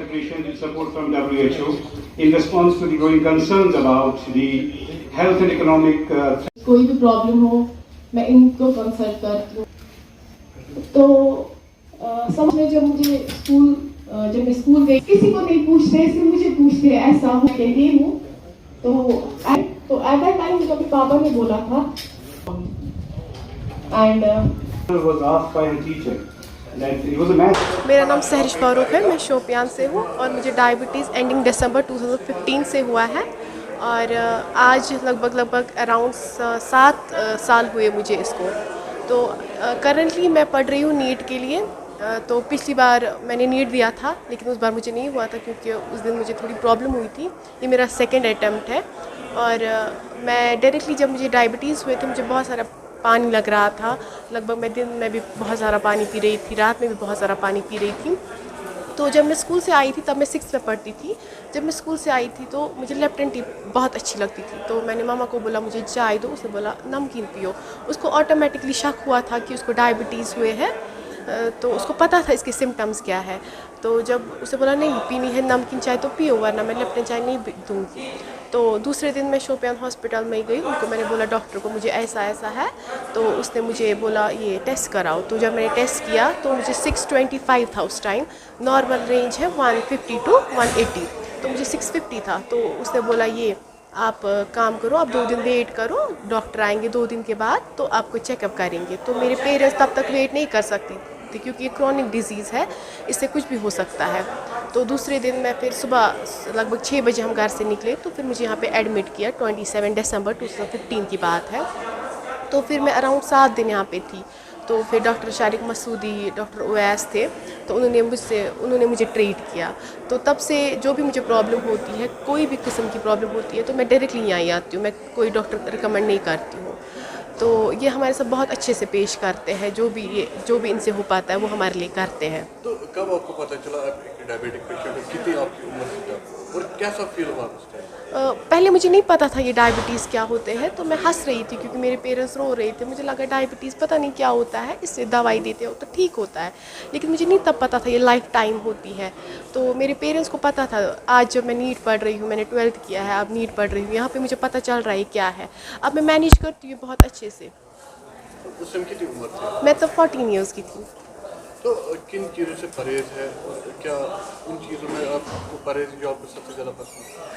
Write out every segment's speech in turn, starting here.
appreciate the support from WHO in response to the growing concerns about the health and economic कोई भी problem हो मैं इनको consult करती हूँ। तो समझ में जब मैं स्कूल गई किसी को नहीं पूछते, सिर्फ मुझे पूछते ऐसा हो क्या ये हूँ। तो एट दैट टाइम मुझे अपने पापा ने बोला था and was asked by a teacher that it was a man. मेरा नाम सहरिश फारूक है, मैं शोपियान से हूँ और मुझे डायबिटीज़ एंडिंग दिसंबर 2015 से हुआ है और आज लगभग अराउंड 7 साल हुए मुझे इसको। तो करंटली मैं पढ़ रही हूँ नीट के लिए। तो पिछली बार मैंने नीट दिया था लेकिन उस बार मुझे नहीं हुआ था क्योंकि उस दिन मुझे थोड़ी प्रॉब्लम हुई थी। ये मेरा सेकंड अटैम्प्ट है और मैं डायरेक्टली जब मुझे डायबिटीज़ हुए थे मुझे बहुत सारा पानी लग रहा था। लगभग मैं दिन में भी बहुत सारा पानी पी रही थी, रात में भी बहुत सारा पानी पी रही थी। तो जब मैं स्कूल से आई थी तब मैं 6th में पढ़ती थी। जब मैं स्कूल से आई थी तो मुझे लेफ्टन टी बहुत अच्छी लगती थी। तो मैंने मामा को बोला मुझे चाय दो, उसने बोला नमकीन पियो। उसको ऑटोमेटिकली शक हुआ था कि उसको डायबिटीज़ हुए है, तो उसको पता था इसके सिम्टम्स क्या है। तो जब उसे बोला नहीं पीनी है नमकीन चाय तो पियो वरना मैं लेफ्टन चाय नहीं दूँगी। तो दूसरे दिन मैं शोपियान हॉस्पिटल में गई, उनको मैंने बोला डॉक्टर को मुझे ऐसा ऐसा है। तो उसने मुझे बोला ये टेस्ट कराओ। तो जब मैंने टेस्ट किया तो मुझे 625 था उस टाइम। नॉर्मल रेंज है 150 to 180, तो मुझे 650 था। तो उसने बोला ये आप काम करो, आप 2 दिन वेट करो, डॉक्टर आएंगे 2 दिन के बाद तो आपको चेकअप करेंगे। तो मेरे पेरेंट्स तब तक वेट नहीं कर सकती थी क्योंकि ये क्रॉनिक डिजीज़ है, इससे कुछ भी हो सकता है। तो दूसरे दिन मैं फिर सुबह लगभग 6 बजे हम घर से निकले तो फिर मुझे यहाँ पे एडमिट किया। 27 दिसंबर 2015 की बात है। तो फिर मैं अराउंड 7 दिन यहाँ पे थी। तो फिर doctor Shariq Masoodi, doctor Owais थे, तो उन्होंने मुझे ट्रीट किया। तो तब से जो भी मुझे प्रॉब्लम होती है, कोई भी किस्म की प्रॉब्लम होती है तो मैं डायरेक्टली यहाँ आती हूँ, मैं कोई डॉक्टर रिकमेंड नहीं करती हूँ। तो ये हमारे साथ बहुत अच्छे से पेश करते हैं, जो भी इनसे हो पाता है वो हमारे लिए करते हैं। तो कब आपको पता चला आप एक डायबिटिक पेशेंट हो, कितनी आपकी उम्र थी तब और कैसा फील हुआ उस टाइम? पहले मुझे नहीं पता था ये डायबिटीज़ क्या होते हैं, तो मैं हंस रही थी क्योंकि मेरे पेरेंट्स रो रहे थे। मुझे लगा डायबिटीज़ पता नहीं क्या होता है, इससे दवाई देते हो तो ठीक होता है, लेकिन मुझे नहीं तब पता था ये लाइफ टाइम होती है। तो मेरे पेरेंट्स को पता था। आज जब मैं नीट पढ़ रही हूँ, मैंने 12th किया है, अब नीट पढ़ रही हूँ, यहाँ पर मुझे पता चल रहा है क्या है। अब मैं मैनेज करती हूँ बहुत अच्छे से। उस समय कितनी उम्र थी? मैं तब 14 ईयर्स की थी। तो किन चीज़ों से परहेज है और क्या उन चीज़ों में आपको परहेज जो आपको सबसे ज़्यादा पसंद है?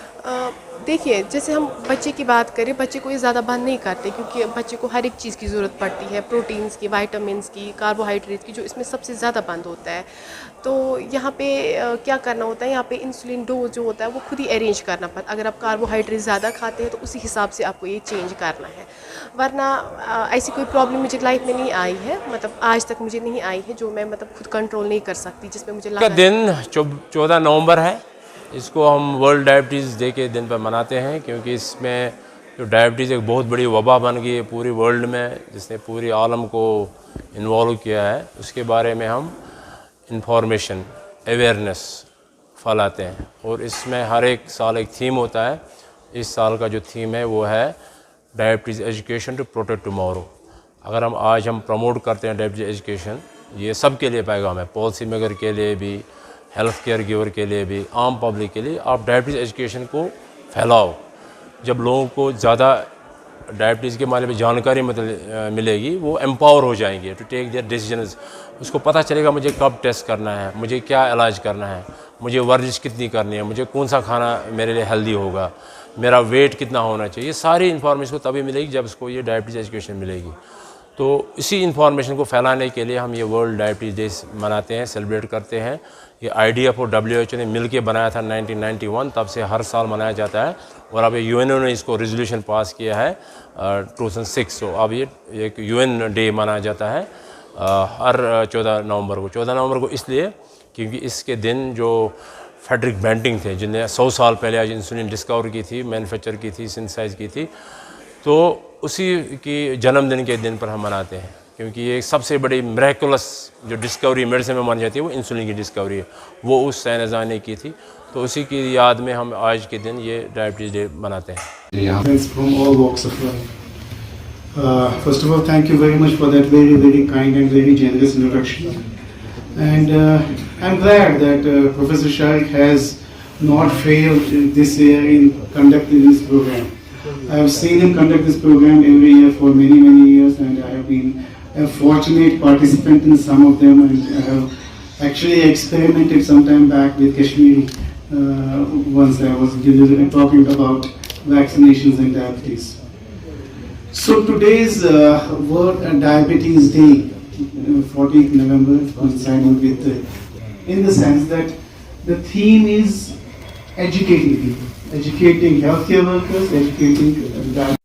देखिए जैसे हम बच्चे की बात करें, बच्चे को ये ज़्यादा बंद नहीं करते क्योंकि बच्चे को हर एक चीज़ की ज़रूरत पड़ती है, प्रोटीन्स की, वाइटामिन्स की, कार्बोहाइड्रेट्स की, जो इसमें सबसे ज़्यादा बंद होता है। तो यहाँ पे क्या करना होता है, यहाँ पे इंसुलिन डोज जो होता है वो खुद ही अरेंज करना पड़ता है। अगर आप कार्बोहाइड्रेट ज़्यादा खाते हैं तो उसी हिसाब से आपको ये चेंज करना है, वरना ऐसी कोई प्रॉब्लम मुझे लाइफ में नहीं आई है, मतलब आज तक मुझे नहीं आई है जो मैं मतलब खुद कंट्रोल नहीं कर सकती, जिसमें मुझे लगा। दिन 14 नवंबर है, इसको हम वर्ल्ड डायबिटीज़ डे के दिन पर मनाते हैं क्योंकि इसमें जो डायबिटीज़ एक बहुत बड़ी वबा बन गई है पूरी वर्ल्ड में, जिसने पूरी आलम को इन्वॉल्व किया है। उसके बारे में हम इंफॉर्मेशन, अवेयरनेस फैलाते हैं और इसमें हर एक साल एक थीम होता है। इस साल का जो थीम है वो है diabetes education to protect tomorrow. अगर आज हम प्रमोट करते हैं डायबिटीज़ एजुकेशन, ये सब के लिए पैगाम है, पॉलिसी मेकर के लिए भी, हेल्थ केयर गिवर के लिए भी, आम पब्लिक के लिए। आप डायबिटीज़ एजुकेशन को फैलाओ। जब लोगों को ज़्यादा डायबिटीज़ के बारे में जानकारी मिलेगी, वो एम्पावर हो जाएंगे टू टेक देयर डिसीजंस। उसको पता चलेगा मुझे कब टेस्ट करना है, मुझे क्या इलाज करना है, मुझे वर्जिश कितनी करनी है, मुझे कौन सा खाना मेरे लिए हेल्दी होगा, मेरा वेट कितना होना चाहिए। ये सारी इन्फॉर्मेशन को तभी मिलेगी जब उसको ये डायबिटीज़ एजुकेशन मिलेगी। तो इसी इन्फॉर्मेशन को फैलाने के लिए हम ये वर्ल्ड डायबिटीज़ डे मनाते हैं, सेलिब्रेट करते हैं। ये IDF और WHO ने मिल के बनाया था 1991, तब से हर साल मनाया जाता है और अब UNO ने इसको रेजोल्यूशन पास किया है 2006। तो अब ये एक UN डे मनाया जाता है हर 14 नवंबर को। 14 नवंबर को इसलिए क्योंकि इसके दिन जो फ्रेडरिक बेंटिंग थे, जिन्हें 100 साल पहले आज इंसुलिन डिस्कवर की थी, मैन्युफैक्चर की थी, सिंथेसाइज की थी, तो उसी की जन्मदिन के दिन पर हम मनाते हैं क्योंकि ये सबसे बड़ी मिरेकुलस जो डिस्कवरी मेडिसिन में मानी जाती है वो इंसुलिन की डिस्कवरी है, वो उस साइंसदान ने की थी। तो उसी की याद में हम आज के दिन ये डायबिटीज़ डे मनाते हैं। from all walks of life. First of all, thank you very much for that very, very kind and very generous introduction. And I'm glad that Professor Shaikh has not failed this year in conducting this program. I have seen him conduct this program every year for many, many years, and I have been a fortunate participant in some of them, and I have actually experimented some time back with Kashmiri once I was talking about vaccinations and diabetes. So today's World Diabetes Day, 14th November, coinciding with, in the sense that the theme is educating people, educating healthcare workers, educating diabetes.